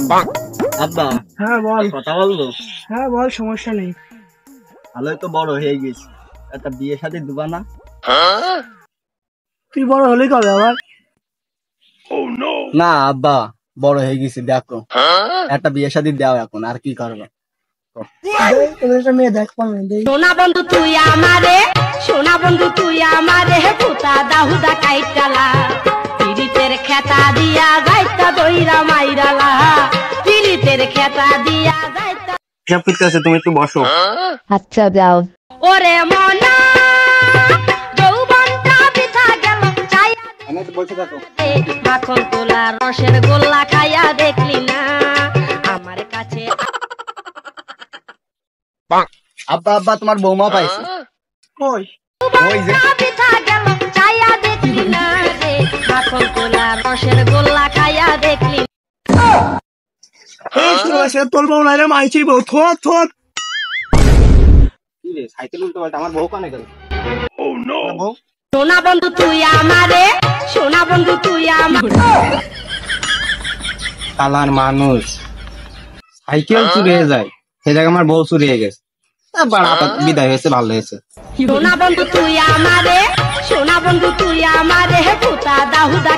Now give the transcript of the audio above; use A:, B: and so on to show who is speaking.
A: আব্বা,
B: হ্যাঁ বল।
A: কথা বলবো?
B: হ্যাঁ বল, সমস্যা নেই।
A: ভালোই তো বড় হয়ে গেছি, একটা বিয়ে শাদী দিবা না?
B: তুই বড় হলি কবে আবার?
A: না আব্বা, বড় হয়ে গেছি, দেখো একটা বিয়ে শাদী দাও এখন, আর কি করবো?
B: তোদের একটা মেয়ে দেখ পাবে দেই।
C: সোনা বন্ধু তুই আমারে, সোনা বন্ধু তুই আমারে, পুতা দাহুদা কাইটালা, পিরিতের খেতা দিয়া যাইতা দইরা মাইরালা, পিরিতের খেতা দিয়া যাইতা।
A: হিসাব করতে আছে, তুমি একটু বসো।
D: আচ্ছা যাও।
C: ওরে মনা যৌবনটা বৃথা গেল, চাইয়া
A: আমি একটু বসে থাকো।
C: মাখন তোলা রসের গোল্লা খাইয়া দেখলি না আমার কাছে।
A: আব্বা আব্বা, তোমার বৌমা পাইছে।
B: কই?
A: ওই যে।
C: বৃথা গেল, চাইয়া দেখলি না রে, মাখন তোলা রসের গোল্লা খাইয়া দেখলি।
B: তোর বউ নাই রে, মাইছি বউ। থোত থোত।
A: কি রে, সাইকেল উল্টো পাল্টা, আমার বউ কানে গেল। বউ
C: সোনা বন্ধু তুই আমারে, সোনা বন্ধু তুই আমারে।
A: চালার মানুষ সাইকেল চুরিয়ে যায়, সে জায়গায় আমার বউ চুরিয়ে গেছে। বিদায় হয়েছে, ভালো হয়েছে।
C: সোনা বন্ধু তুই আমারে, সোনা বন্ধু তুই আমারে, পুতা দাহুদা